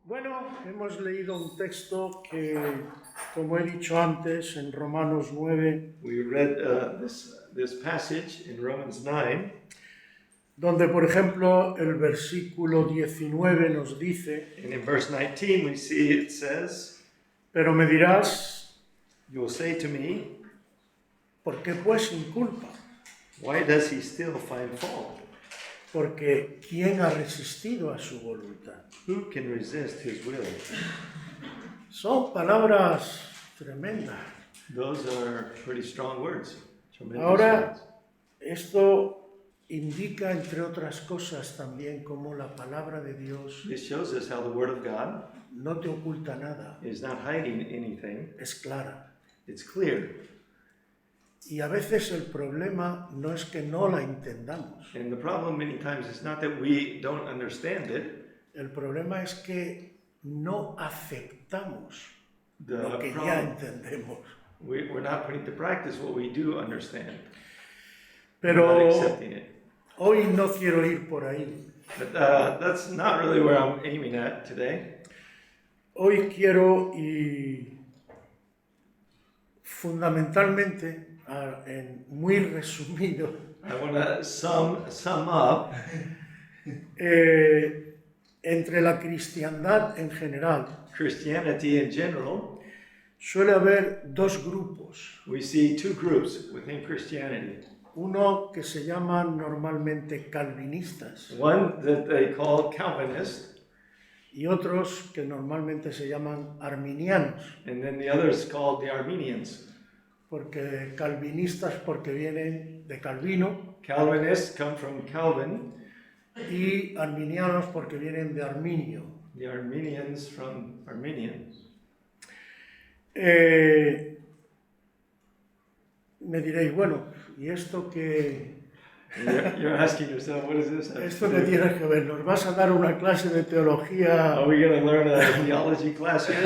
Bueno, hemos leído un texto que, como he dicho antes, en Romanos 9, We read this passage in Romans 9, donde, por ejemplo, el versículo 19 nos dice, and in verse 19 we see it says, pero me dirás, "You will say to me, ¿por qué pues inculpa? why does he still find fault? Porque ¿quién ha resistido a su voluntad?" Who can resist his will?" Son palabras tremendas. Those are pretty strong words. Tremendous Ahora, words. esto indica, entre otras cosas, también cómo la palabra de Dios This shows us how the Word of God no te oculta nada, is not hiding anything. es clara. It's clear. Y a veces el problema no es que no la entendamos. And the problem many times is not that we don't understand it. El problema es que no aceptamos The lo que ya problem, entendemos. we're not putting to practice what we do understand. We're Pero not accepting it. hoy no quiero ir por ahí. But that's not really where I'm aiming at today. Hoy quiero, y fundamentalmente, muy resumido, I want to sum up entre la cristiandad en general Christianity in general. suele haber dos grupos. We see two groups within Christianity. Uno que se llaman normalmente calvinistas One that they call Calvinist, y otros que normalmente se llaman arminianos, and then the other is called the Arminians. porque calvinistas porque vienen de Calvino Calvinists come from Calvin, y arminianos porque vienen de Arminio. the Arminians from Arminians. Me diréis, bueno, ¿y esto qué, You're asking yourself, what is this? esto qué tiene que ver? ¿Nos vas a dar una clase de teología? Are we going to learn a theology class here?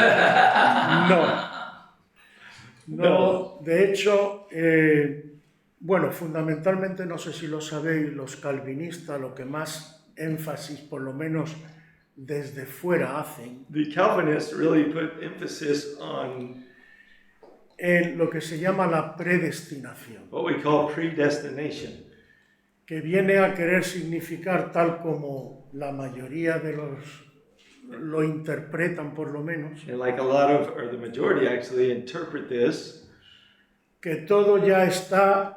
No, de hecho, bueno, fundamentalmente, no sé si lo sabéis, los calvinistas lo que más énfasis, por lo menos desde fuera, hacen The Calvinists really put emphasis on en lo que se llama la predestinación, what we call predestination, que viene a querer significar, tal como la mayoría de los lo interpretan por lo menos, and like a lot of, or the majority actually interpret this, que todo ya está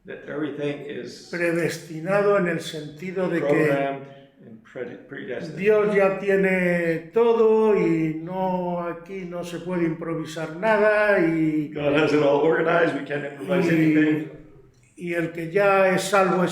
that everything is predestinado en el sentido de que programmed and predestined. Dios ya tiene todo y no, aquí no se puede improvisar nada y God has it all organized, we can't improvise anything. el que ya es salvo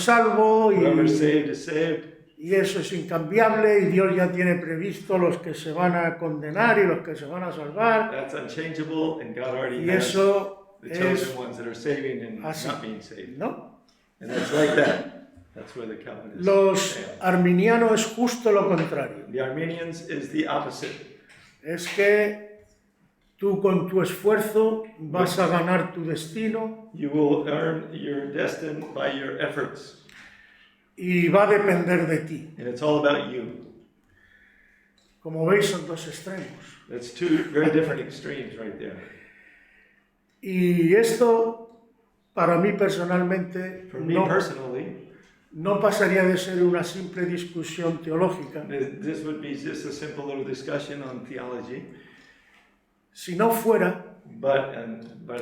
Whoever's saved is saved. y eso es incambiable y Dios ya tiene previsto los que se van a condenar y los que se van a salvar That's unchangeable, and God already y has eso the es chosen ones that are saving and así, not being saved. ¿no? And that's like that. That's where the Calvinists Los fail. arminianos es justo lo contrario. The Arminians is the opposite. Es que tú con tu esfuerzo vas a ganar tu destino You will earn your destiny by your efforts, y va a depender de ti. and it's all about you. Como veis, son dos extremos. That's two very different extremes right there. Y esto, para mí personalmente, For me personally, no pasaría de ser una simple discusión teológica, this would be just a simple little discussion on theology, si no fuera but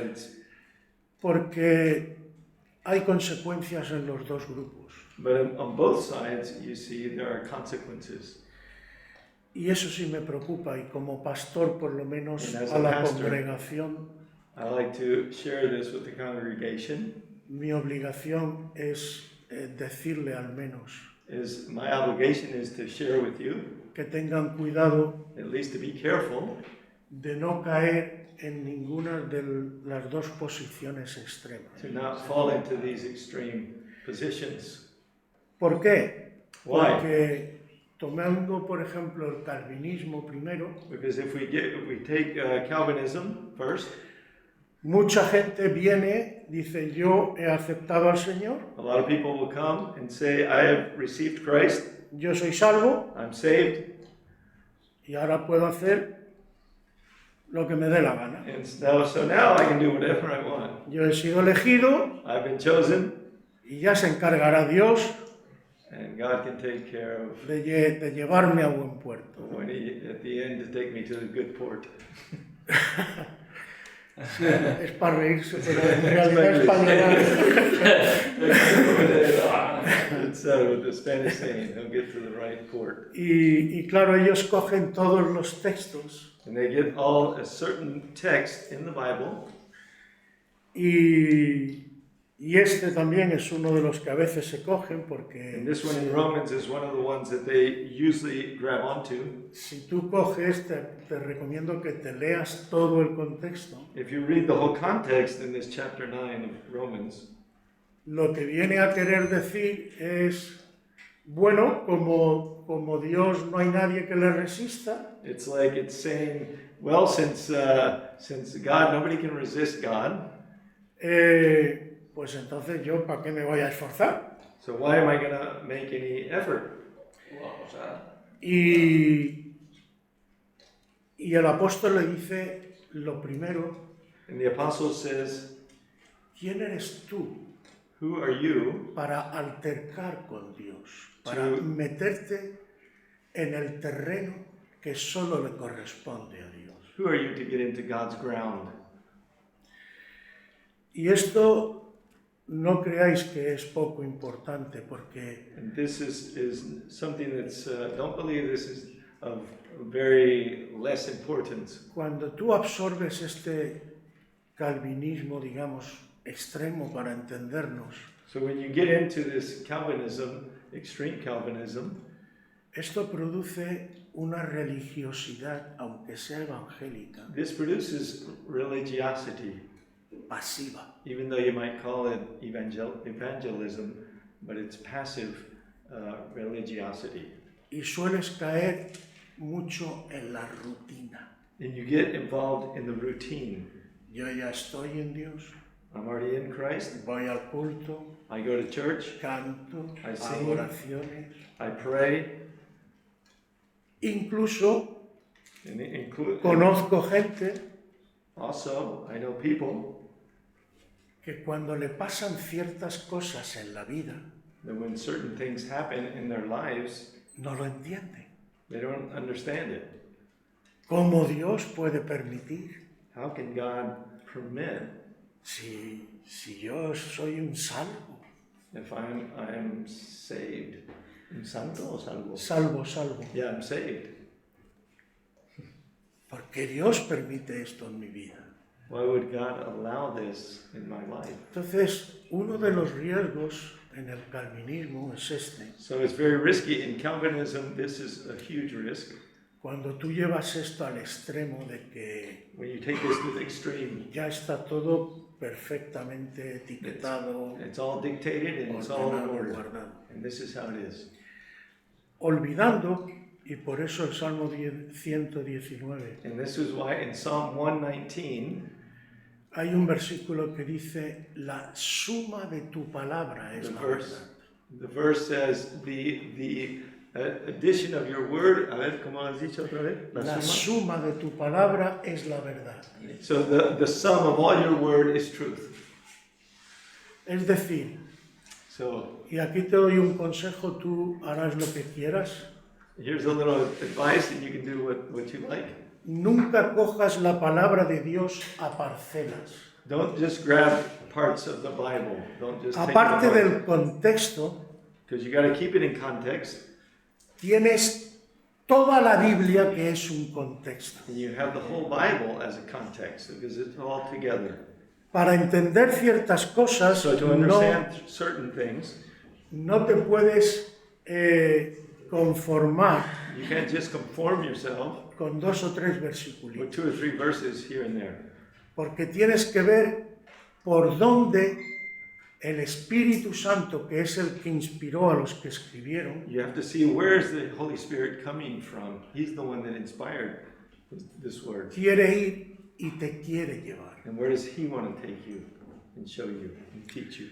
it's porque hay consecuencias en los dos grupos. but on both sides you see there are consequences. Y eso sí me preocupa, y como pastor, por lo menos And as a a la pastor, congregación, I like to share this with the congregation. mi obligación es decirle al menos My obligation is to share with you, que tengan cuidado at least to be careful, de no caer en ninguna de las dos posiciones extremas. to not fall into these extreme positions. ¿Por qué? Why? Porque tomando, por ejemplo, el calvinismo primero, Because if we take Calvinism first, mucha gente viene, dice, yo he aceptado al Señor, a lot of people will come and say, I have received Christ, yo soy salvo, I'm saved, y ahora puedo hacer lo que me dé la gana. And so now I can do whatever I want. Yo he sido elegido I've been chosen, y ya se encargará Dios and God can take care of de llevarme a buen puerto. when He, at the end, to take me to the good port. Sí, es para reírse, pero en realidad es para llorar. It's with the Spanish saying, he'll get to the right port. Y claro, ellos cogen todos los textos And they get all a certain text in the Bible, y este también es uno de los que a veces se cogen and porque this one in Romans is one of the ones that they usually grab onto. si tú coges, te recomiendo que te leas todo el contexto. If you read the whole context in this chapter 9 of Romans, Lo que viene a querer decir es, bueno, como Dios no hay nadie que le resista, it's like it's saying, well, since God, nobody can resist God, pues entonces yo, ¿para qué me voy a esforzar? so why am I going to make any effort? Y el apóstol le dice lo primero, And the apostle says, ¿quién eres tú who are you para altercar con Dios, para meterte en el terreno que solo le corresponde a Dios? Who are you to get into God's ground? Y esto no creáis que es poco importante, porque And this is something that's, don't believe this is of very less importance. cuando tú absorbes este calvinismo, digamos, extremo para entendernos, So when you get into this Calvinism, extreme Calvinism, esto produce una religiosidad, aunque sea evangélica, this produces religiosity, pasiva. even though you might call it evangelism, but it's passive religiosity. Y sueles caer mucho en la rutina. And you get involved in the routine. Yo ya estoy en Dios, I'm already in Christ. voy al culto, I go to church. canto, I hago sing. oraciones. I pray. Incluso And include. conozco gente Also, I know people que cuando le pasan ciertas cosas en la vida, that when certain things happen in their lives, no lo entienden. they don't understand it. ¿Cómo Dios puede permitir? How can God permit Si yo soy un salvo, if I'm saved? ¿Un santo o salvo? salvo. Yeah, I'm saved. ¿Por qué Dios permite esto en mi vida? Why would God allow this in my life? Entonces, uno de los riesgos en el calvinismo es este. So it's very risky. In Calvinism, this is a huge risk. Cuando tú llevas esto al extremo de que When you take this to the extreme, ya está todo perfectamente etiquetado, it's all dictated and it's all in ordenado, order. guardado. And this is how it is. Olvidando, y por eso el Salmo 119, And this is why in Psalm 119, hay un versículo que dice, la suma de tu palabra es the la verse, verdad. the verse says, the addition of your word, a ver, ¿cómo has dicho otra vez? La suma de tu palabra es la verdad. So the sum of all your word is truth. Es decir, So y aquí te doy un consejo, tú harás lo que quieras, here's a little advice, and you can do what you like. nunca cojas la palabra de Dios a parcelas. Don't just grab parts of the Bible. Don't just take Aparte it del contexto, because you got to keep it in context. tienes toda la Biblia que es un contexto. And you have the whole Bible as a context because it's all together. Para entender ciertas cosas, So to understand certain things, no te puedes conformar you can't just conform yourself con 2 o 3 with versículos, 2 or 3 verses here and there. porque tienes que ver por dónde el Espíritu Santo, que es el que inspiró a los que escribieron, You have to see where is the Holy Spirit coming from. He's the one that inspired this word. quiere ir y te quiere llevar. And where does He want to take you and show you and teach you?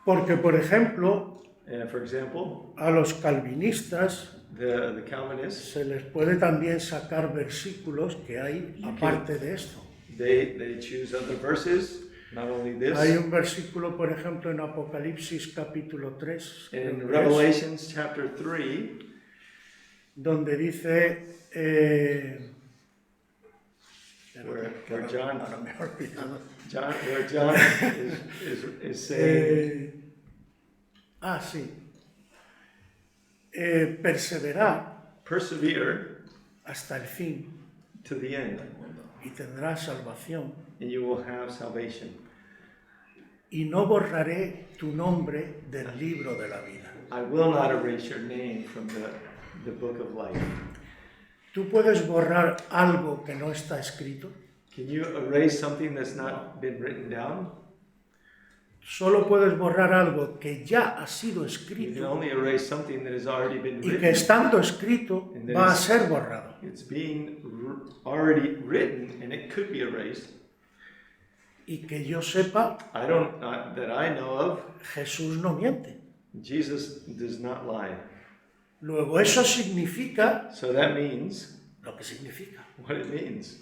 Porque, por ejemplo, For example, A los calvinistas the Calvinists, se les puede también sacar versículos que hay aparte de esto. they choose other verses, not only this. Hay un versículo, por ejemplo, en Apocalipsis capítulo 3, In creo que es, Revelations chapter 3, donde dice... where John, ahora me he olvidado. where John is saying, Sí. Perseverar persevere hasta el fin to the end, y tendrás salvación. and you will have salvation. Y no borraré tu nombre del libro de la vida. I will not erase your name from the book of life. ¿Tú puedes borrar algo que no está escrito? Can you erase something that's not been written down? Solo puedes borrar algo que ya ha sido You can escrito only erase something that has already been y que written. estando escrito va a ser borrado. It's being already written, and it could be erased. Y que yo sepa, That I know of, Jesús no miente. Jesus does not lie. Luego eso significa So that means lo que significa. what it means.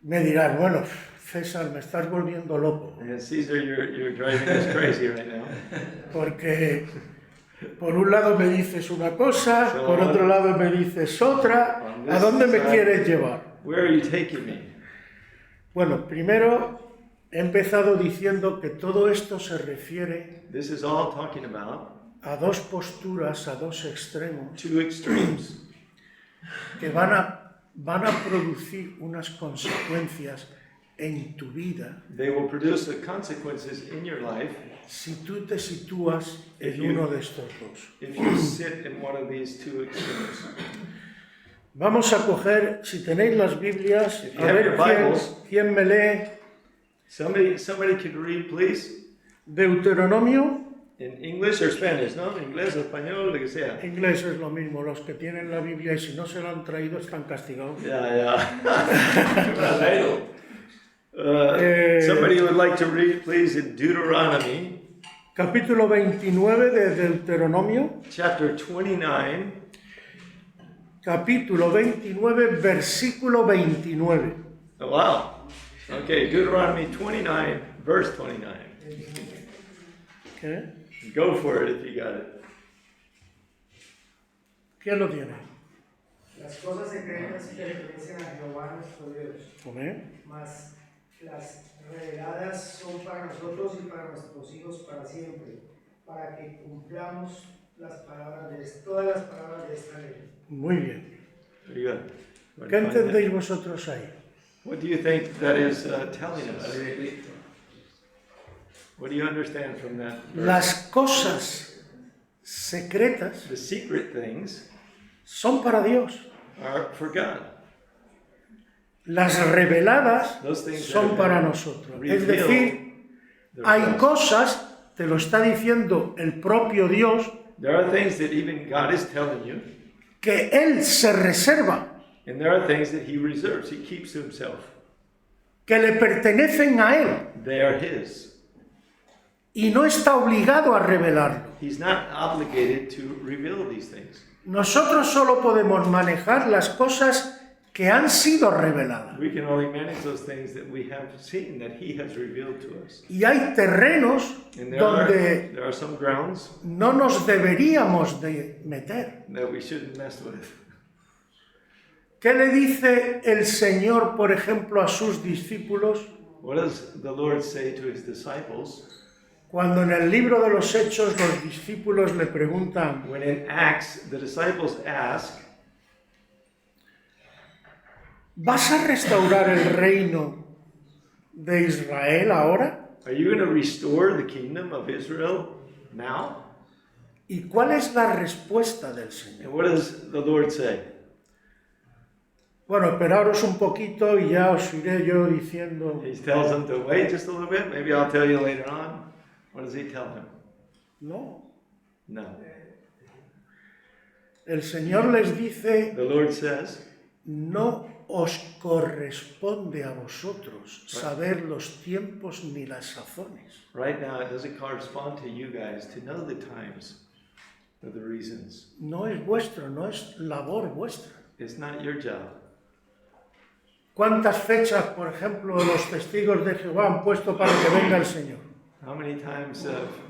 Me dirás, bueno, César, me estás volviendo loco, And Caesar, you're driving us crazy right now. porque por un lado me dices una cosa, por otro lado me dices otra. ¿A dónde me quieres llevar? Where are you taking me? Bueno, primero he empezado diciendo que todo esto se refiere This is all talking about a dos posturas, a dos extremos, two extremes que van a producir unas consecuencias en tu vida They will produce the consequences in your life si tú te sitúas en uno de estos dos. if you sit in one of these two extremes. Vamos a coger, si tenéis las Biblias, If you a have ver your Bibles. quién me lee Somebody could read, please, Deuteronomio. in English or Spanish, ¿no? Inglés, español, lo que sea. Inglés es lo mismo, los que tienen la Biblia y si no se la han traído están castigados. Yeah. Somebody would like to read, please, in Deuteronomy, Capítulo 29 de Deuteronomio, chapter 29, capítulo 29, versículo 29. Oh, wow. Okay, Deuteronomy 29, verse 29. ¿Qué? Go for it if you got it. ¿Quién lo tiene? Las cosas secretas pertenecen a Jehová nuestro Dios, ¿Come? mas las reveladas son para nosotros y para nuestros hijos para siempre, para que cumplamos todas las palabras de esta ley. Muy bien. Very good. ¿Qué entendéis vosotros ahí? What do you think that is telling us? What do you understand from that verse? Las cosas secretas The secret things son para Dios. are for God. Las reveladas Those things that son have para been nosotros. Es revealed, decir, they're hay for us. cosas, te lo está diciendo el propio Dios, There are things that even God is telling you, que Él se reserva, and there are things that He reserves, He keeps to Himself. que le pertenecen a Él They are His. y no está obligado a revelarlo. He's not obligated to reveal these things. Nosotros solo podemos manejar las cosas que han sido reveladas. We can only manage those things that we have seen, that He has revealed to us. Y hay terrenos And donde there are some grounds no nos deberíamos de meter. that we shouldn't mess with. ¿Qué le dice el Señor, por ejemplo, a sus discípulos What does the Lord say to His disciples cuando en el libro de los Hechos los discípulos le preguntan, when in Acts the disciples ask, ¿vas a restaurar el reino de Israel ahora? are you going to restore the kingdom of Israel now? ¿Y cuál es la respuesta del Señor? And what does the Lord say? Bueno, esperaros un poquito y ya os iré yo diciendo. He tells them to wait just a little bit. Maybe I'll tell you later on. What does He tell them? No. No. El Señor les dice The Lord says no os corresponde a vosotros saber los tiempos ni las sazones. Right now, it doesn't correspond to you guys to know the times or the reasons. No es vuestro, no es labor vuestra. It's not your job. ¿Cuántas fechas, por ejemplo, los testigos de Jehová han puesto para que venga el Señor? How many times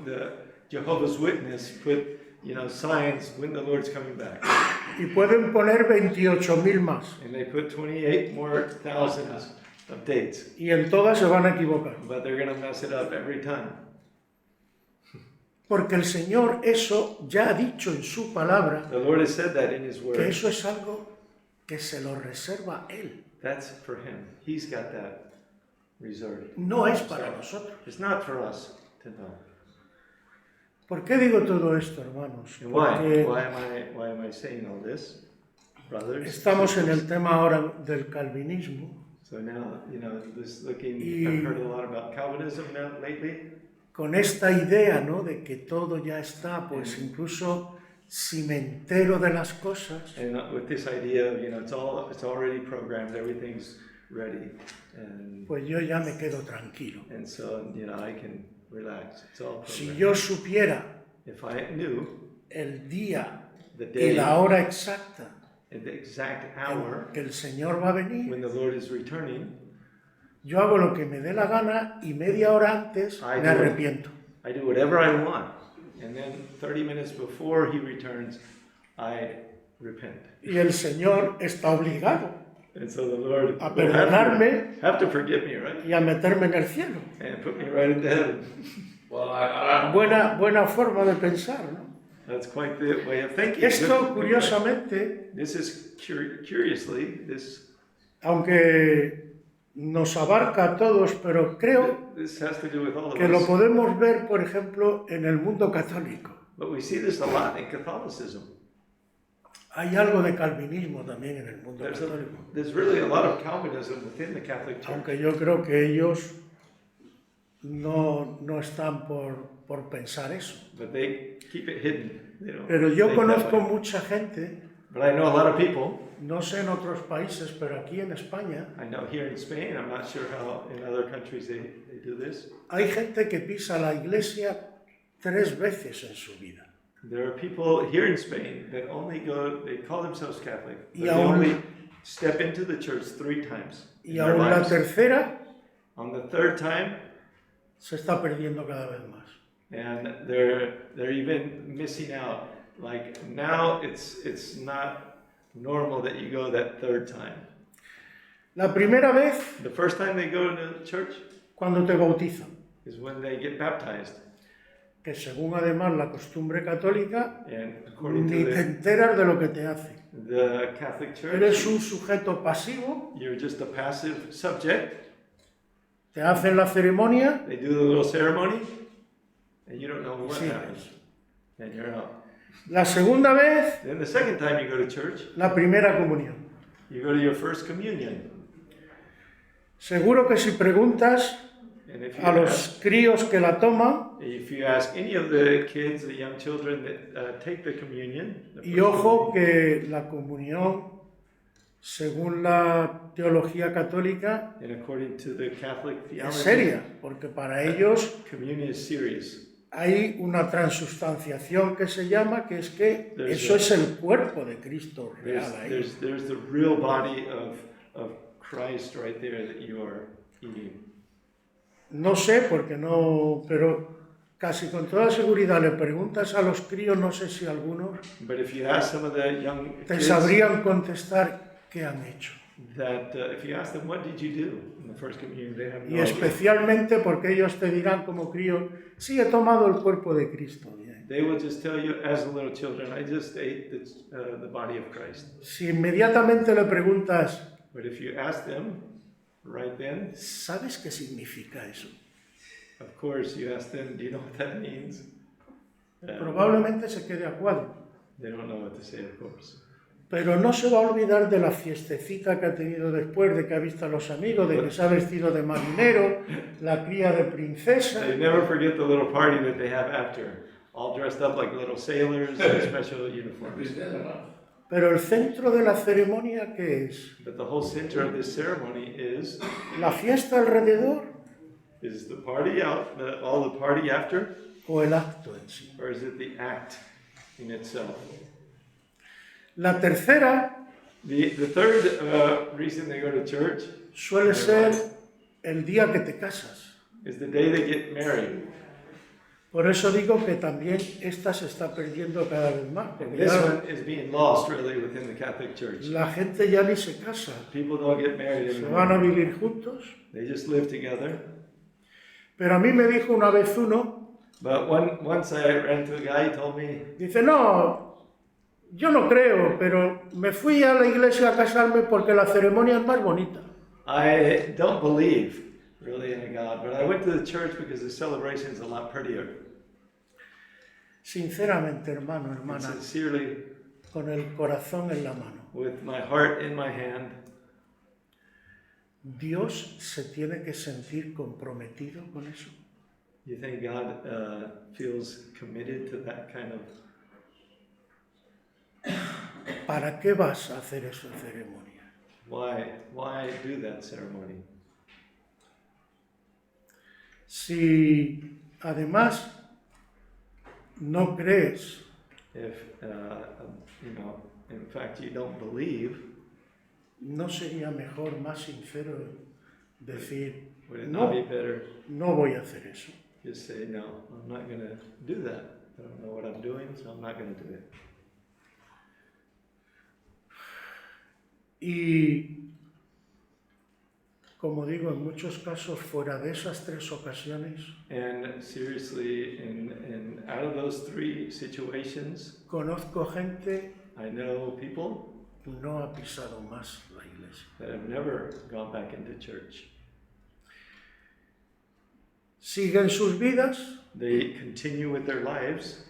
the Jehovah's Witness put, signs when the Lord's coming back? Y pueden poner 28.000 más. And they put 28 more thousands of dates. Y en todas se van a equivocar. But they're going to mess it up every time. Porque el Señor eso ya ha dicho en su palabra, The Lord has said that in His que Word. eso es algo que se lo reserva Él. That's for Him. He's got that reserved. No es para nosotros. It's not for us to know. ¿Por qué digo todo esto, hermanos? And why? Porque Why am I saying all this, brothers? estamos en el tema ahora del calvinismo. So now, this looking, Y- I've heard a lot about Calvinism now lately. Con esta idea, ¿no?, de que todo ya está, pues incluso si me entero de las cosas, And with this idea of, it's already programmed, everything's ready. And pues yo ya me quedo tranquilo. so, I can relax. It's all Si programmed. yo supiera If I knew el día the y day la hora exacta and the exact en hour que el Señor va a venir, when the Lord is returning, yo hago lo que me dé la gana y media hora antes Ay, me Dios. arrepiento. I do whatever I want. And then 30 minutes before He returns, I repent. Y el Señor está obligado And so the Lord a will perdonarme have to forgive me, right? y a meterme en el cielo. And put me right into heaven. Well, Buena forma de pensar, ¿no? That's quite the way of thinking. Esto, Good- curiosamente, This is curiously, aunque nos abarca a todos, pero creo this has to do with all of que lo us. podemos ver, por ejemplo, en el mundo católico. But we see this a lot in Catholicism. Hay algo de calvinismo también en el mundo católico, There's really a lot of Calvinism within the Catholic Church. aunque yo creo que ellos no están por pensar eso. But they keep it hidden. They don't Pero yo think that conozco way. mucha gente, But I know a lot of people. no sé en otros países, pero aquí en España, I know here in Spain, I'm not sure how in other countries they do this. hay gente que pisa la iglesia 3 veces en su vida. There are people here in Spain that only they call themselves Catholic, but Y they aún- only step into the church 3 times in Y their aún la lives. tercera On the 3rd time, se está perdiendo cada vez más. and they're even missing out. Like now, it's not normal that you go that 3rd time. La primera vez, The first time they go to church cuando te bautizan, is when they get baptized, que según además la costumbre católica, and according ni to te enteras de lo que te hace. the Catholic Eres Church, un sujeto pasivo, you're just a passive subject. te hacen la ceremonia They do the little ceremony, and you don't know y what sigues. happens, and you're out. La segunda vez, Then the second time you go to church, la primera comunión. you go to your first communion, Seguro que si preguntas and if you a ask, los críos que la toman, any of the kids, the young children that take the communion, the y first ojo communion, que la comunión, según la teología católica, and according to the Catholic es theology, seria, porque para ellos communion is serious. hay una transustanciación que se llama, que es que There's eso a- es el cuerpo de Cristo There's, real ahí. there's the real body of Christ right there that you are eating. No sé, porque no, pero casi con toda seguridad le preguntas a los críos, no sé si algunos But if you ask some of the young te kids sabrían contestar qué han hecho. that, if you ask them, what did you do in the first communion, they have Y no idea. especialmente porque ellos te dirán como críos, sí, he tomado el cuerpo de Cristo. Bien. They will just tell you, as little children, I just ate the body of Christ. Si inmediatamente le preguntas, But if you ask them right then, ¿sabes qué significa eso? of course, you ask them, do you know what that means? Probablemente se quede a cuadro. They don't know what to say, of course. Pero no se va a olvidar de la fiestecita que ha tenido después, de que ha visto a los amigos, de que se ha vestido de marinero, la cría de princesa. They never forget the little party that they have after, all dressed up like little sailors in special uniforms. Pero el centro de la ceremonia, ¿qué es? But the whole center of this ceremony is ¿La fiesta alrededor the party out, all the party after, o el acto en sí? or is it the act in itself? La tercera The third reason they go to church suele ser el día que te casas. is the day they get married. Por eso digo que también esta se está perdiendo cada vez más. Porque This ya one is being lost really within the Catholic Church. la gente ya ni se casa. People don't get married Se van a anymore. vivir juntos. They just live together. Pero a mí me dijo una vez uno, But once I ran to a guy, he told me, dice, no, yo no creo, pero me fui a la iglesia a casarme porque la ceremonia es más bonita. I don't believe really in a God, but I went to the church because the celebration is a lot prettier. Sinceramente, hermano, And hermana, sincerely, con el corazón en la mano, with my heart in my hand, Dios se tiene que sentir comprometido con eso. you think God feels committed to that kind of... ¿Para qué vas a hacer esa ceremonia? Why do that ceremony? Si además no crees If, in fact, you don't believe, ¿no sería mejor, más sincero decir, would it not no, be better no voy a hacer eso? just say, no, I'm not going to do that. I don't know what I'm doing, so I'm not going to do it. Y, como digo, en muchos casos, fuera de esas tres ocasiones, And seriously, in out of those three situations, conozco gente I know people que no ha pisado más la iglesia. that have never gone back into church. Siguen sus vidas. They continue with their lives.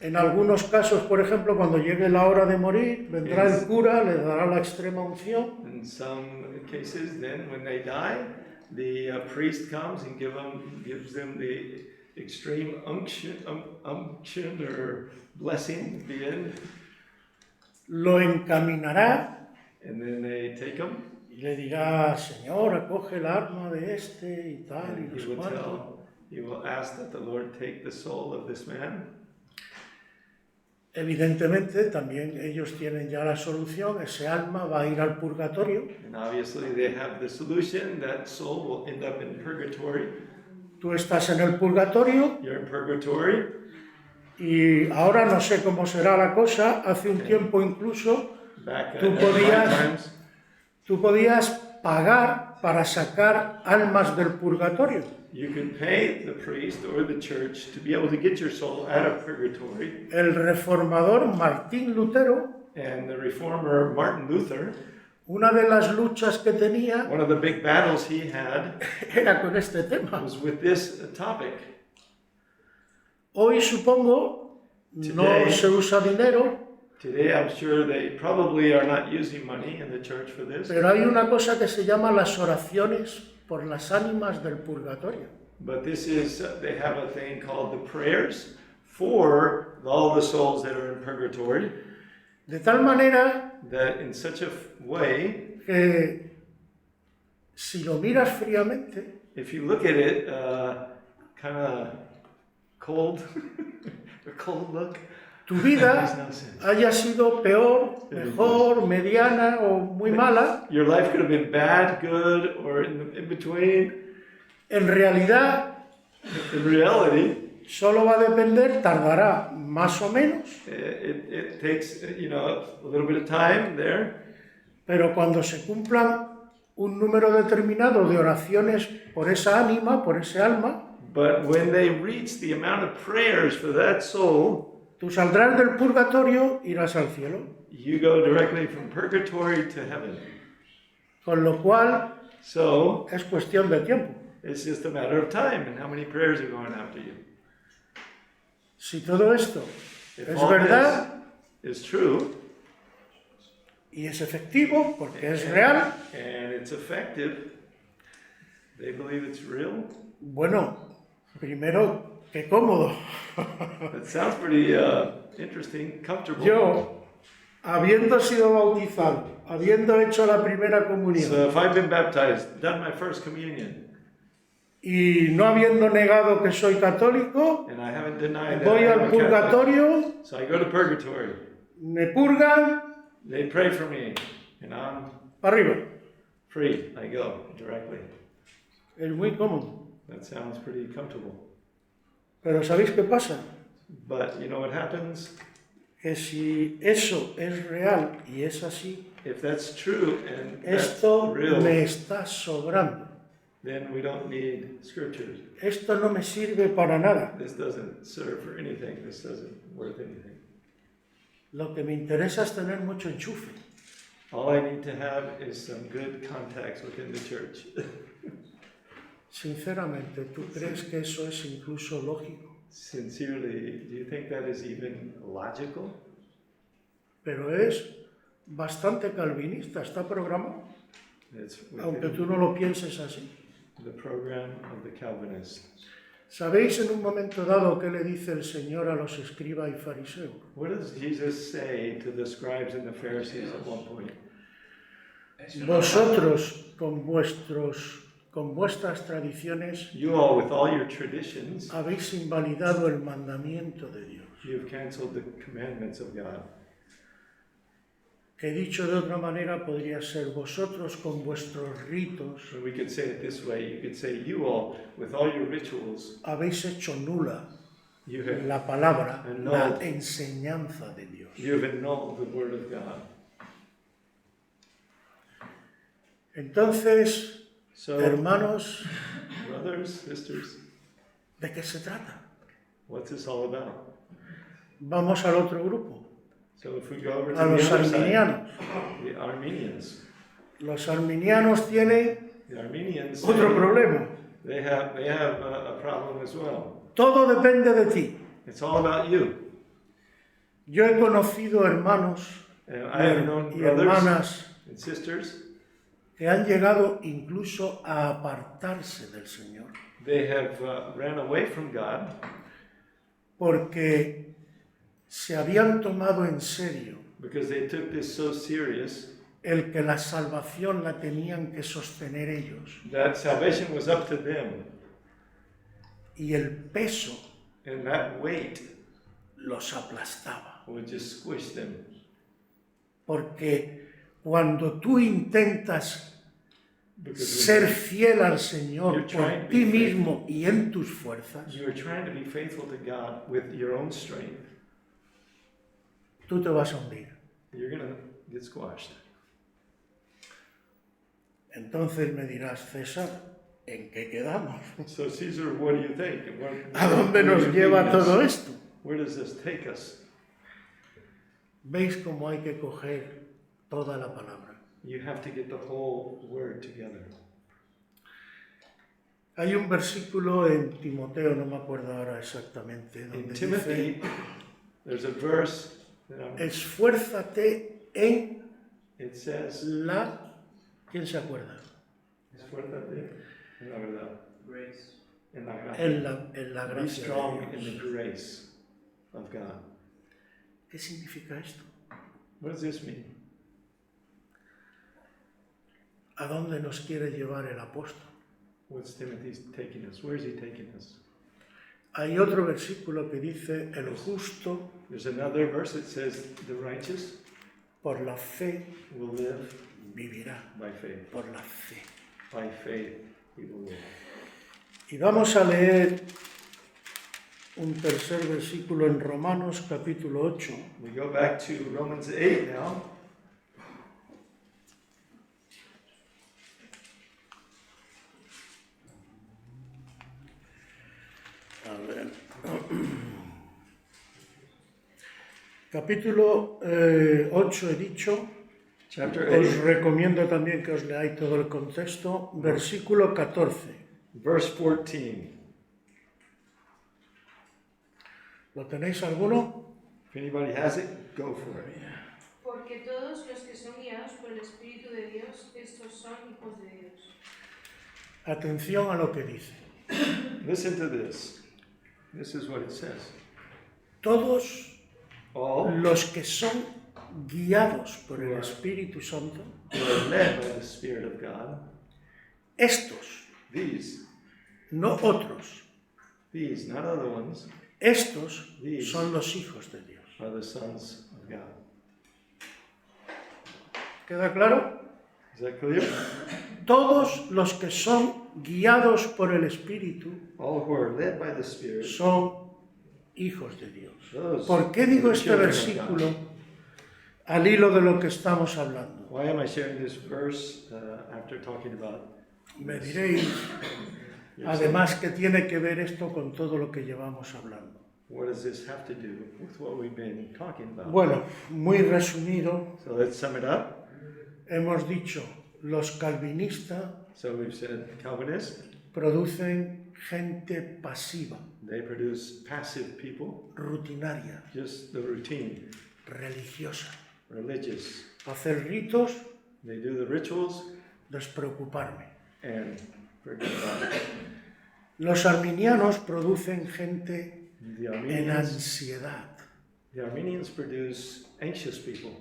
En algunos casos, por ejemplo, cuando llegue la hora de morir, vendrá el cura, le dará la extrema unción. In some cases, then when they die, the priest comes and gives them the extreme unction or blessing at the end, Lo encaminará and then they take him. y le dirá, Señor, acoge el alma de este y tal y And no sé cuánto. he will ask that the Lord take the soul of this man. Evidentemente, también ellos tienen ya la solución, ese alma va a ir al purgatorio. And obviously they have the solution, that soul will end up in purgatory. Tú estás en el purgatorio You're in purgatory. y ahora no sé cómo será la cosa, hace un tiempo incluso Back Tú at podías- my times, tú podías pagar para sacar almas del purgatorio. you could pay the priest or the church to be able to get your soul out of purgatory. El reformador Martín Lutero, And the reformer Martin Luther, una de las luchas que tenía one of the big battles he had era con este tema. was with this topic. Hoy supongo no Today- se usa dinero, Today, I'm sure they probably are not using money in the church for this, pero hay una cosa que se llama las oraciones por las ánimas del purgatorio. but this is, they have a thing called the prayers for all the souls that are in purgatory, De tal manera that in such a way, que si lo miras fríamente, if you look at it, kind of cold, a cold look, tu makes vida no sense. haya sido peor, mejor, mediana o muy mala, Your life could have been bad, good, or in between. en realidad In reality, solo va a depender, tardará más o menos, it takes, a little bit of time there, pero cuando se cumplan un número determinado de oraciones por esa ánima, por ese alma, but when they reach the amount of prayers for that soul, tú saldrás del purgatorio, irás al cielo. you go directly from purgatory to heaven. Con lo cual So es cuestión de tiempo. it's just a matter of time and how many prayers are going after you. Si todo esto If es all verdad this is true y es efectivo, porque es real, and it's effective, they believe it's real. bueno, primero, qué cómodo. That sounds pretty interesting, comfortable. Yo habiendo sido bautizado, habiendo hecho la primera comunión So if I've been baptized, done my first communion, y no habiendo negado que soy católico, and I haven't denied that voy I am al a Catholic, purgatorio, so I go to purgatory. me purgan, They pray for me, and I'm para arriba. free. I go directly. Es muy cómodo. That sounds pretty comfortable. Pero ¿sabéis qué pasa? But you know what happens? Que si eso es real y es así, If that's true and that's esto real, me está sobrando. then we don't need scriptures. Esto no me sirve para nada. This doesn't serve for anything. This doesn't worth anything. Lo que me interesa es tener mucho enchufe. All I need to have is some good contacts within the church. Sinceramente, ¿tú crees que eso es incluso lógico? Sincerely, do you think that is even logical? Pero es bastante calvinista, está programado, It's aunque within tú no lo pienses así. the program of the Calvinists. ¿Sabéis en un momento dado qué le dice el Señor a los escribas y fariseos? What does Jesus say to the scribes and the Pharisees at one point? Vosotros con vuestras tradiciones You all, with all your traditions, habéis invalidado el mandamiento de Dios. you have canceled the commandments of God. Que dicho de otra manera podría ser vosotros con vuestros ritos So we could say it this way. You could say, you all, with all your rituals, habéis hecho nula you have la palabra, la Annulled. enseñanza de Dios. annulled the word of God. Entonces, So, hermanos, brothers, sisters, ¿de qué se trata? what's this all about? Vamos al otro grupo, So if we go over to a the los other side, arminianos. the Armenians. Los arminianos tienen The Armenians, otro problema. they have a problem as well. Todo depende de ti. It's all about you. Yo he conocido hermanos And I have known y brothers hermanas and sisters. que han llegado incluso a apartarse del Señor They have ran away from God porque se habían tomado en serio because they took this so serious el que la salvación la tenían que sostener ellos that salvation was up to them, y el peso and that weight los aplastaba. would just squish them. Porque cuando tú intentas Because ser fiel al Señor You're trying por to ti be mismo y en tus fuerzas, you are trying to be faithful to God with your own strength, tú te vas a hundir. you're going to get squashed. Entonces me dirás, César, ¿en qué quedamos? So Caesar, what do you think? ¿A dónde nos lleva todo esto? Where does this take us? ¿Veis cómo hay que coger toda la palabra? You have to get the whole word together. Hay un versículo en Timoteo, no me acuerdo ahora exactamente, In donde Timothy, dice, there's a verse that esfuérzate en it says, la... ¿Quién se acuerda? esfuérzate en la verdad, Grace. en la gracia. En la Be gracia strong de in the Dios. grace of God. ¿Qué significa esto? What does this mean? ¿A dónde nos quiere llevar el apóstol? What's Timothy taking us? Where is he taking us? Hay otro versículo que dice, el justo There's another verse that says, the righteous por la fe will live vivirá, by faith. por la fe. By faith we will live. Y vamos a leer un tercer versículo en Romanos capítulo 8. We go back to Romans 8 now. A ver. Capítulo 8 he dicho. Chapter Os 8, recomiendo también que os leáis todo el contexto. Versículo 14. verse 14. ¿Lo tenéis alguno? If anybody has it, go for it. Porque todos los que son guiados por el Espíritu de Dios, estos son hijos de Dios. Atención a lo que dice. Listen to this. This is what it says. Todos All los que son guiados por el Espíritu Santo, who are led by the Spirit of God, estos, these, no otros, not other ones, estos These. son los hijos de Dios. are the sons of God. ¿Queda claro? Is that clear? Todos los que son guiados por el Espíritu All who are led by the Spirit, son hijos de Dios. those ¿Por qué are digo the este children of versículo God. al hilo de lo que estamos hablando? Why am I sharing this verse after talking about Me diréis, además, que tiene que ver esto con todo lo que llevamos hablando. what does this have to do with what we've been talking about? Bueno, muy resumido, So let's sum it up. hemos dicho, los calvinistas So we've said Calvinists, producen gente pasiva, they produce passive people, rutinaria, just the routine, religiosa. religious. Hacer ritos, They do the rituals despreocuparme. and forget about it. Los arminianos producen gente The en Armenians, ansiedad, produce anxious people,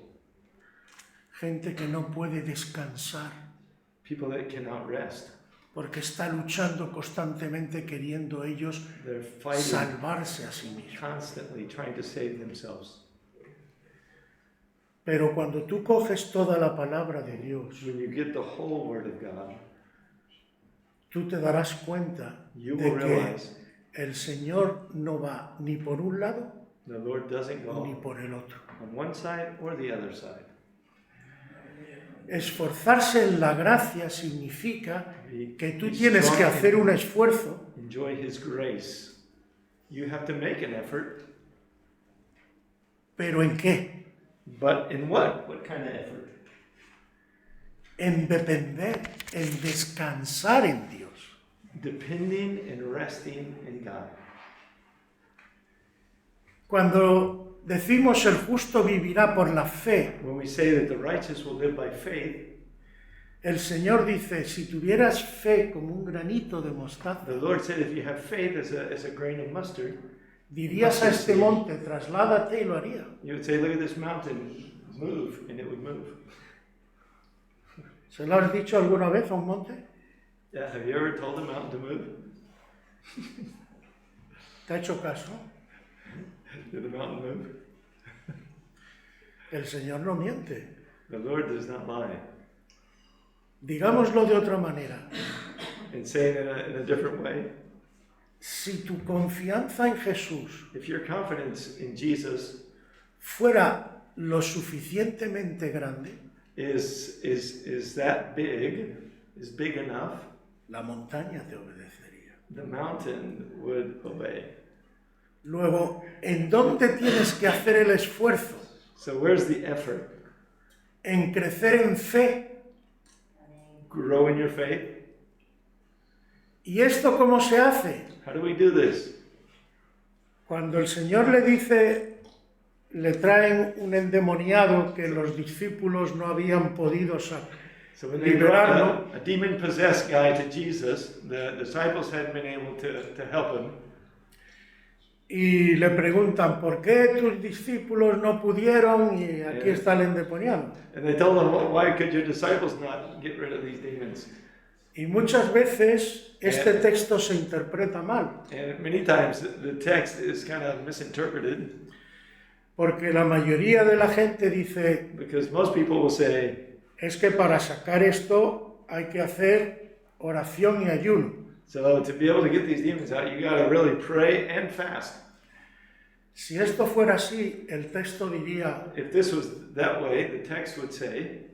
gente que no puede descansar people that cannot rest. porque está luchando constantemente queriendo ellos They're fighting salvarse a sí mismos. constantly, trying to save themselves. Pero cuando tú coges toda la palabra de Dios, When you get the whole Word of God, tú te darás cuenta you de will que realize el Señor no va ni por un lado the Lord doesn't ni go por el otro. on one side or the other side. Esforzarse en la gracia significa Be- que tú be tienes que strong hacer and un esfuerzo, enjoy His grace. You have to make an effort, pero ¿en qué? but in what? What kind of effort? En depender, en descansar en Dios. Depending and resting in God. Cuando decimos el justo vivirá por la fe, When we say that the righteous will live by faith, el Señor dice, si tuvieras fe como un granito de mostaza, the Lord said if you have faith as a grain of mustard, dirías a este monte, trasládate y lo haría. you would say, look at this mountain, move, and it would move. ¿Se lo has dicho alguna vez a un monte? Yeah, have you ever told a mountain to move? ¿Te ha hecho caso? Did the mountain move? El Señor no miente. The Lord does not lie. Digámoslo de otra manera. And saying it in a different way, Si tu confianza en Jesús if your confidence in Jesus fuera lo suficientemente grande, is that big, is big enough, la montaña te obedecería. the mountain would obey. Luego, ¿en dónde tienes que hacer el esfuerzo? So where's the effort? En crecer en fe. Grow in your faith. ¿Y esto cómo se hace? How do we do this? Cuando el Señor le dice, le traen un endemoniado que los discípulos no habían podido sacar. So when they brought a demon-possessed guy to Jesus, the disciples hadn't been able to help him. Y le preguntan, ¿por qué tus discípulos no pudieron? Y aquí está el endemoniado. And they told him, well, why could your disciples not get rid of these demons? Y muchas veces este texto se interpreta mal, And many times the text is kind of misinterpreted porque la mayoría de la gente dice, because most people will say, es que para sacar esto hay que hacer oración y ayuno. so to be able to get these demons out, you got to really pray and fast. Si esto fuera así, el texto diría, If this was that way, the text would say,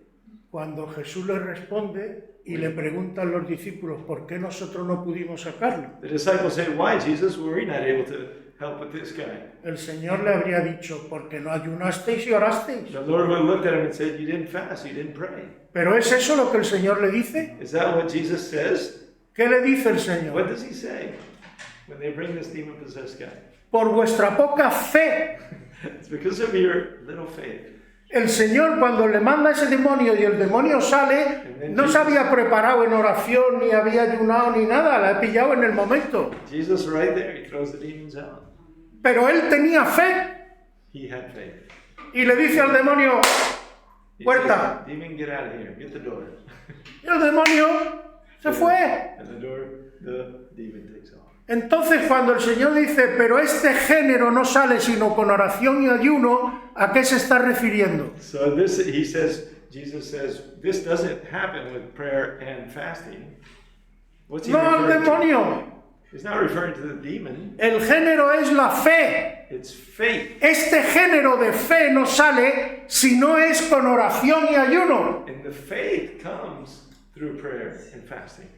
cuando Jesús le responde y le preguntan los discípulos, ¿por qué nosotros no pudimos sacarlo? the disciples say, why, Jesus, were we not able to help with this guy? El Señor le habría dicho, porque no ayunasteis y orasteis. The Lord would have looked at him and said, you didn't fast, you didn't pray. ¿Pero es eso lo que el Señor le dice? Is that what Jesus says? ¿Qué le dice el What Señor? does he say when they bring this demon-possessed guy? Por vuestra poca fe. It's because of your little faith. El Señor cuando le manda ese demonio y el demonio sale, no se había preparado en oración, ni había ayunado, ni nada, la he pillado en el momento. Jesus right there, he throws the demons out. Pero él tenía fe. He had faith. y le dice al demonio, He puerta. says, demon, get out of here. Get the door. Y el demonio se fue. And the door, the demon takes off. Entonces cuando el Señor dice, pero este género no sale sino con oración y ayuno, ¿a qué se está refiriendo? So this, he says, Jesus says, this doesn't happen with prayer and fasting. What's he No al referring to? demonio. He's not referring to the demon. El género es la fe. It's faith. Este género de fe no sale si no es con oración y ayuno. And the faith comes through prayer and fasting.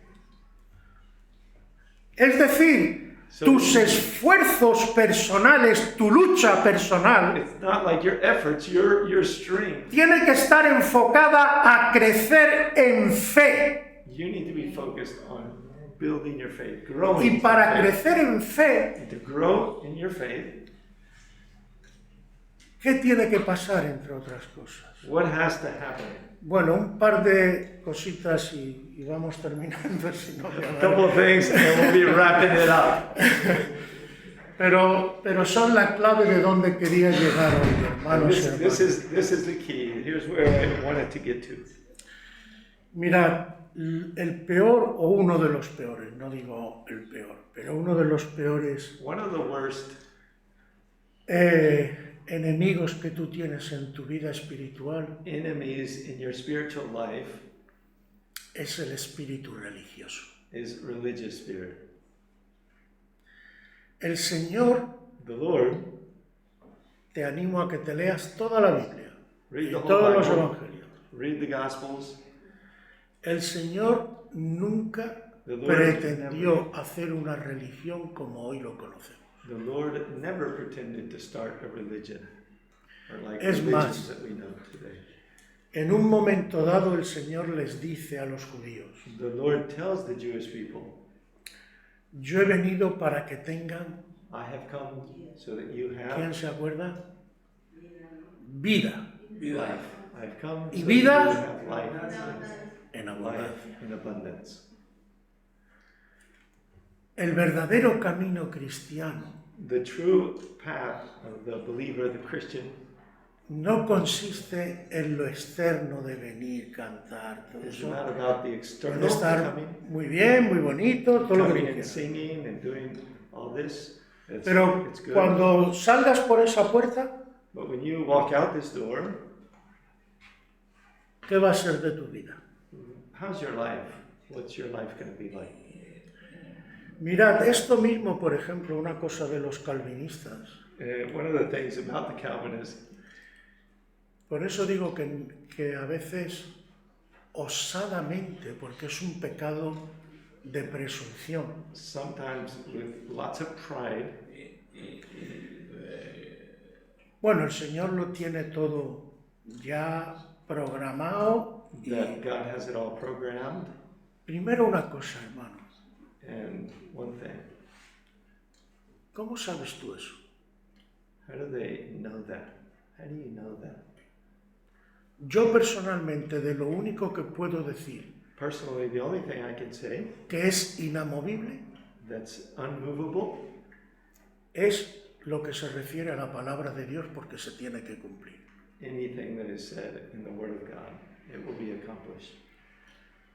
Es decir, tus esfuerzos personales, tu lucha personal, It's not like your efforts, your strength. tiene que estar enfocada a crecer en fe. You need to be focused on building your faith, growing. Y para in faith. crecer en fe, And to grow in your faith, ¿qué tiene que pasar entre otras cosas? what has to happen? Bueno, un par de cositas y vamos terminando, si no, A couple of things, and we'll be wrapping it up. pero son la clave de donde quería llegar hoy, hermanos y This hermanas. is the key. Here's where I wanted to get to. Mirad, el peor o uno de los peores, no digo el peor, pero uno de los peores One of the worst enemigos que tú tienes en tu vida espiritual enemies in your spiritual life es el espíritu religioso. is religious spirit. El Señor, The Lord, te animo a que te leas toda la Biblia read y the whole todos los Bible, evangelios. read the Gospels. El Señor nunca The Lord pretendió hacer una religión como hoy lo conocemos. The Lord never pretended to start a religion, or like Es religions más, that we know today. En un momento dado el Señor les dice a los judíos, The Lord tells the Jewish people, yo he venido para que tengan, I have come so that you ¿quién have se acuerda? Vida life. I've come Y so vida that you have en life abundancia. in abundance. El verdadero camino cristiano The true path of the believer, the Christian, no consiste en lo externo de venir, cantar, todo is eso. not about the Puede external estar coming, muy bien, muy bonito, todo lo que tú coming and quieras. singing and doing all this. Pero It's good. cuando salgas por esa puerta, But when you walk out this door, ¿qué va a ser de tu vida? how's your life? What's your life going to be like? Mirad, esto mismo, por ejemplo, una cosa de los calvinistas. One of the things about the Calvinists, Por eso digo que a veces osadamente, porque es un pecado de presunción, sometimes with lots of pride, bueno, el Señor lo tiene todo ya programado. Y that God has it all programmed. primero una cosa, hermanos, And one thing, ¿cómo sabes tú eso? how do they know that? How do you know that? Yo personalmente, de lo único que puedo decir Personally, the only thing I can say que es inamovible that's unmovable es lo que se refiere a la palabra de Dios, porque se tiene que cumplir. anything that is said in the Word of God, it will be accomplished.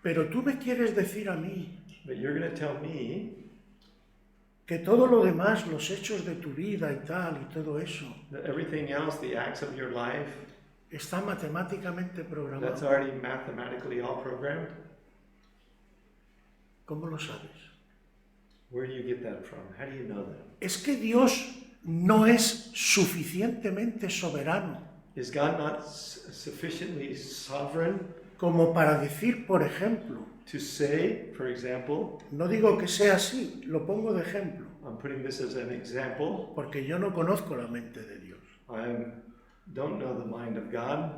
Pero tú me quieres decir a mí But you're going to tell me que todo lo demás, los hechos de tu vida y tal, y todo eso, that everything else, the acts of your life, está matemáticamente that's programado. already mathematically all programmed? ¿Cómo lo sabes? Where do you get that from? How do you know that? Es que Dios no es suficientemente soberano Is God not sufficiently sovereign como para decir, por ejemplo, to say, for example, no digo que sea así, lo pongo de ejemplo, I'm putting this as an example, porque yo no conozco la mente de Dios. I don't know the mind of God,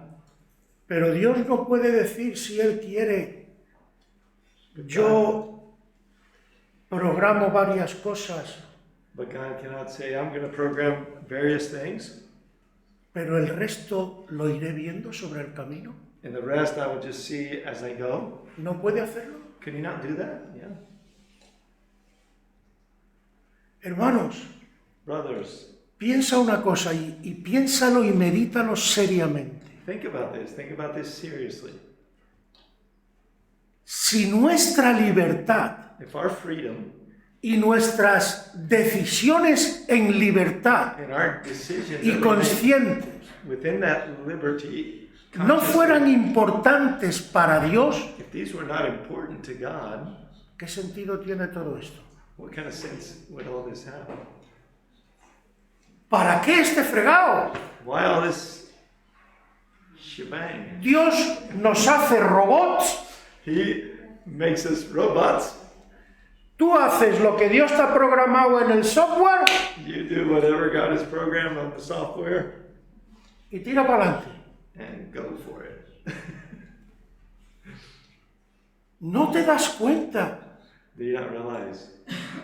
Pero Dios no puede decir si Él quiere, yo programo varias cosas, but God cannot say, I'm going to program various things, pero el resto lo iré viendo sobre el camino. and the rest I will just see as I go. ¿No puede hacerlo? Can you not do that? Yeah. Hermanos, Brothers, Piensa una cosa y piénsalo y medítalo seriamente. Think about this seriously. Si nuestra libertad If our freedom y nuestras decisiones en libertad and our decisions y that we make conscientes within that liberty, no fueran consciously, importantes para Dios, if these were not important to God, ¿qué sentido tiene todo esto? what kind of sense would all this have? ¿Para qué este fregado? Why all this shebang? Dios nos hace robots, He makes us robots. tú haces lo que Dios te ha programado en el software You do whatever God has programmed on the software y tira para adelante. and go for it. ¿No te das cuenta Do you not realize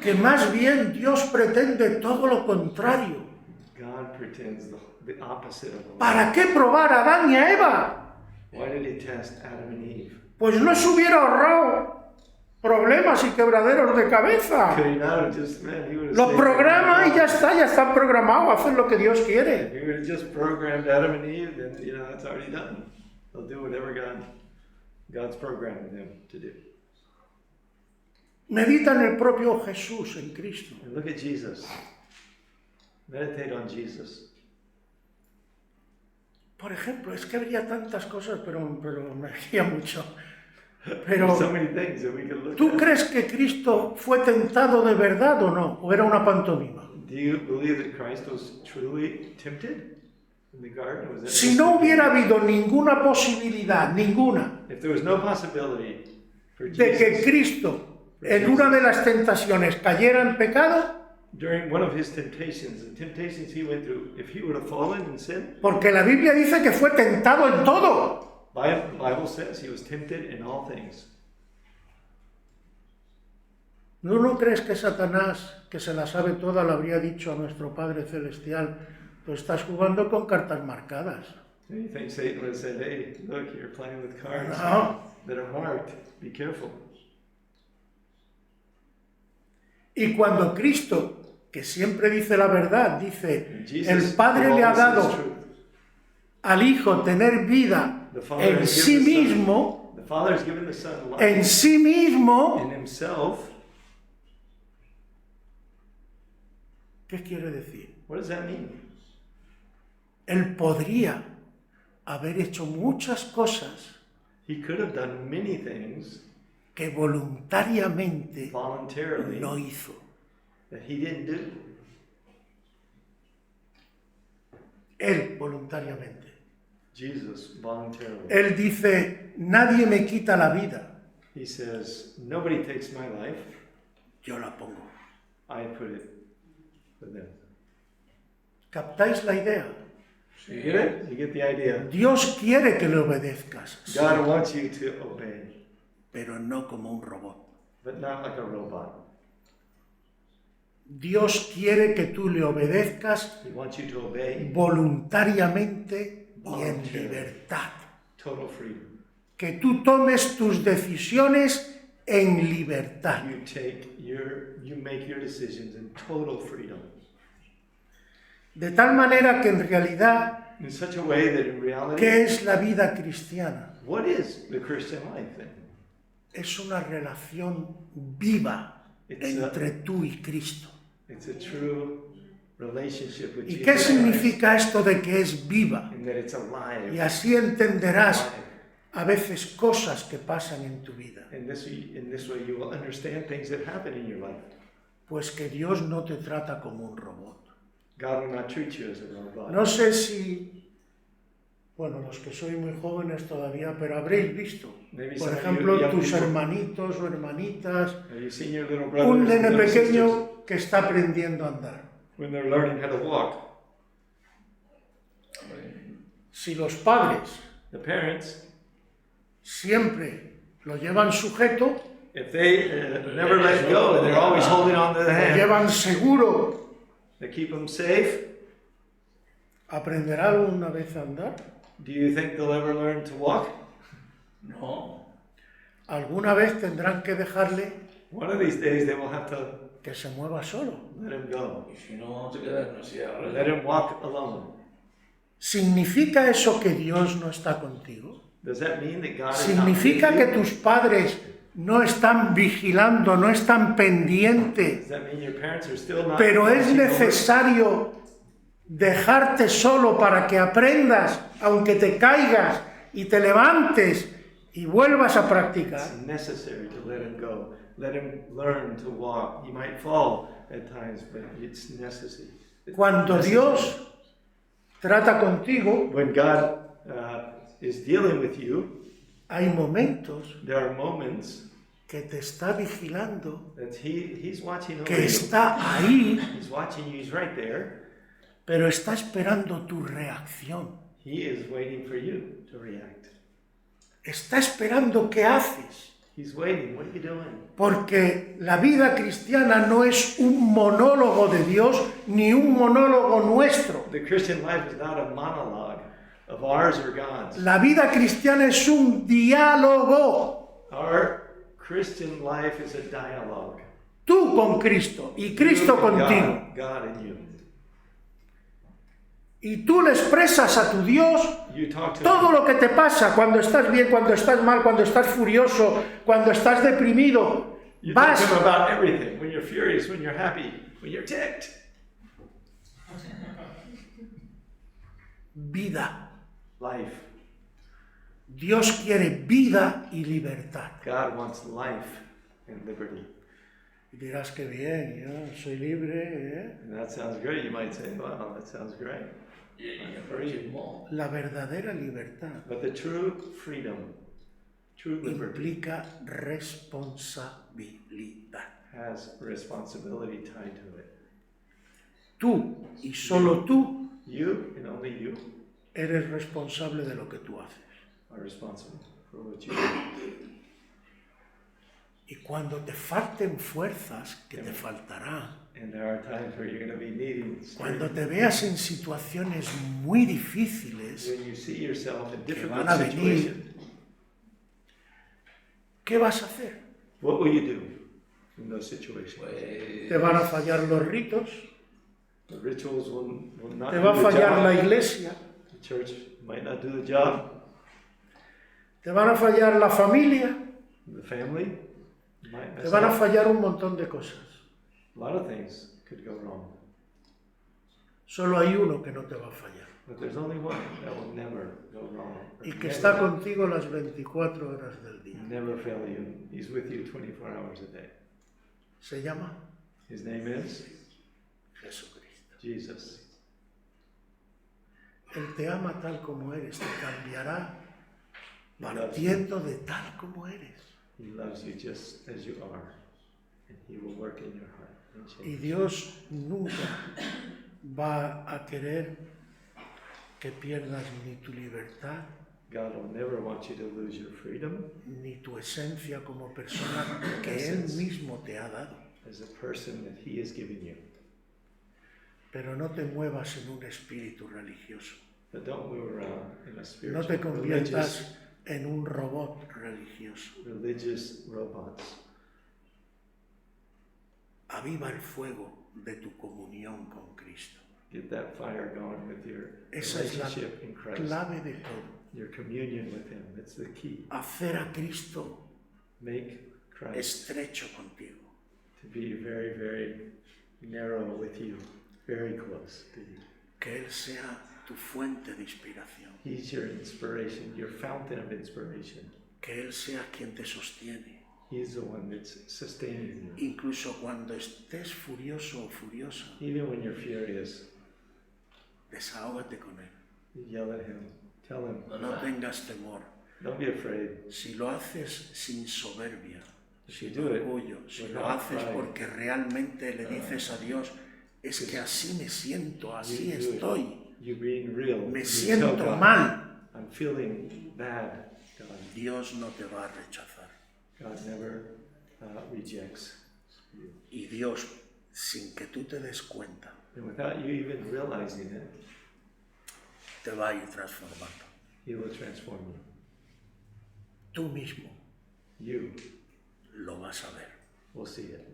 que más bien Dios pretende todo lo contrario? God pretends the opposite of the ¿Para qué probar a Adán y a Eva? Why did he test Adam and Eve? Pues no se hubiera ahorrado problemas y quebraderos de cabeza. Could he not have just, man, he would have Lo saved programa y them. ya está, ya están programados, hacen lo que Dios If quiere. he would have just programmed Adam and Eve, then, it's already done. They'll do whatever God's programming them to do. Medita en el propio Jesús, en Cristo. And look at Jesus. Meditate on Jesus. Por ejemplo, es que habría tantas cosas, pero me iría mucho. There's Pero, so many things that we could look ¿tú at. crees que Cristo fue tentado de verdad o no? ¿O era una pantomima? Do you believe that Christ was truly tempted in the garden? Or was that Si no hubiera habido ninguna posibilidad, ninguna, If there was no possibility for de que Jesus Cristo en una de las tentaciones cayera en pecado, during one of his temptations, the temptations he went through, if he would have fallen in sin, porque la Biblia dice que fue tentado en todo. Bible says he was tempted in all things. ¿No crees que Satanás, que se la sabe toda, le habría dicho a nuestro Padre Celestial, tú estás jugando con cartas marcadas? Do you think Satan would have said, hey, look, you're playing with cards No. that are marked. Be careful. Y cuando Cristo, que siempre dice la verdad, dice, And Jesus, el Padre who le ha always says dado truth. al Hijo tener vida The Father en has sí given the Son. mismo, The Father has given the Son life en sí mismo, in himself. ¿qué quiere decir? What does that mean? Él podría haber hecho muchas cosas He could have done many things que voluntariamente voluntarily no hizo. that he didn't do. Él voluntariamente. Jesus voluntarily. Él dice, nadie me quita la vida, He says, nobody takes my life. yo la pongo. I put it with them. ¿Captáis la idea? You get it? You get the idea? Dios quiere que le obedezcas, sí, God wants you to obey, pero no como un robot. but not like a robot. Dios quiere que tú le obedezcas He wants you to obey voluntariamente y en libertad. total freedom. Que tú tomes tus decisiones en libertad. You make your decisions in total freedom. De tal manera que en realidad, In such a way that in reality, ¿qué es la vida cristiana? what is the Christian life then? Es una relación viva entre tú y Cristo. It's a true relationship with ¿Y Jesus qué Christ, significa esto de que es viva? in that it's alive. Y así entenderás Alive. a veces cosas que pasan en tu vida. In this way, you will understand things that happen in your life. Pues que Dios no te trata como un robot. God will not treat you as a robot. No sé si, bueno, los que sois muy jóvenes todavía, pero habréis visto, Maybe por some of ejemplo, you young tus people- hermanitos o hermanitas, Have you seen your little brothers un and nene little sisters pequeño que está aprendiendo a andar. when they're learning how to walk? Si los padres The parents, siempre lo llevan sujeto, if they never let go and they're always holding on to the lo hand, llevan seguro, they keep them safe. ¿aprenderá una vez a andar? Do you think they'll ever learn to walk? No. Alguna vez tendrán que dejarle One of these days they will have to que se mueva solo. Let him go. Y si no, vamos a quedarnos así ahora. Let him walk alone. ¿Significa eso que Dios no está contigo? Does that mean that God is not ¿Significa with que you? tus padres no están vigilando, no están pendientes? Does that mean your parents are still not Pero es watching over you? necesario dejarte solo para que aprendas, aunque te caigas y te levantes y vuelvas a practicar. It's necessary to let him go. Let him learn to walk. He might fall at times, but it's necessary. It's Cuando necessary. Dios trata contigo, When God is dealing with you, hay momentos there are moments que te está vigilando, that He's watching over que you. está ahí, He's watching you. He's right there. pero está esperando tu reacción. He is waiting for you to react. Está esperando qué haces. He's waiting. What are you doing? Porque la vida cristiana no es un monólogo de Dios ni un monólogo nuestro. The Christian life is not a monologue of ours or God's. La vida cristiana es un diálogo. Our Christian life is a dialogue. Tú con Cristo y Cristo You and contigo. God in you. Y tú le expresas a tu Dios You talk to todo him. lo que te pasa cuando estás bien, cuando estás mal, cuando estás furioso, cuando estás deprimido. You talk Vas to him about everything. When you're furious, when you're happy, when you're ticked. vida. Life. Dios quiere vida y libertad. God wants life and liberty. Y dirás que bien, yo soy libre, ¿eh? And that sounds great. You might say, wow, that sounds great. Y aprovechemos. La verdadera libertad But the true freedom, true liberty, implica responsabilidad. has responsibility tied to it. Tú y solo tú You and only you eres responsable de lo que tú haces. are responsible for what you do. Y cuando te falten fuerzas, que te faltará, And there are times where you're going to be needing cuando strength. te veas en situaciones muy difíciles, When you see yourself in difficult van a venir. situations, ¿qué vas a hacer? what will you do in those situations? Pues, Te van a fallar los ritos, The rituals will not te do va a the fallar la job. iglesia, The church might not do the job. te van a fallar la familia, The family might te mess van a up. fallar un montón de cosas. A lot of things could go wrong. Solo hay uno que no te va a fallar But there's only one that will never go wrong. or y que never- está contigo las 24 horas del día. Never fail you. He's with you 24 hours a day. Se llama His name is Jesucristo. Jesus. Él te ama tal como eres, te cambiará He loves you. partiendo de tal como eres. He loves you just as you are. And He will work in your heart and Y change. Dios nunca va a querer que pierdas ni tu libertad, God will never want you to lose your freedom ni tu esencia como persona que Él mismo te ha dado. as a person that He has given you. Pero no te muevas en un espíritu religioso. But don't move around in a No spiritual, te conviertas en un robot religioso. religious robots. Aviva el fuego de tu comunión con Cristo. Get that fire going with your Esa es la relationship in Christ. clave de todo. Your communion with Him. That's the key. Hacer a Cristo Make Christ estrecho contigo. to be very, very narrow with you, very close to you. Que Él sea tu fuente de inspiración. He's your inspiration, your fountain of inspiration. Que Él sea quien te sostiene. He's the one that's sustaining you. Incluso cuando estés furioso o furiosa, Even when you're furious, desahógate con Él. you yell at Him. Tell Him, No tengas temor. don't be afraid. Si lo haces sin soberbia, If you sin do it orgullo, si lo without haces pride, porque realmente le dices a Dios, es que así me siento, así you do it. estoy, You being real. me You tell siento God, mal, I'm feeling bad. God, Dios no te va a rechazar. God never rejects you. Y Dios, sin que tú te des cuenta, And without you even realizing it, te va a ir transformando. He will transform you. Tú mismo You lo vas a ver. will see it.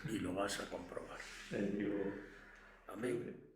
y lo vas a comprobar. and you will Amén. prove it.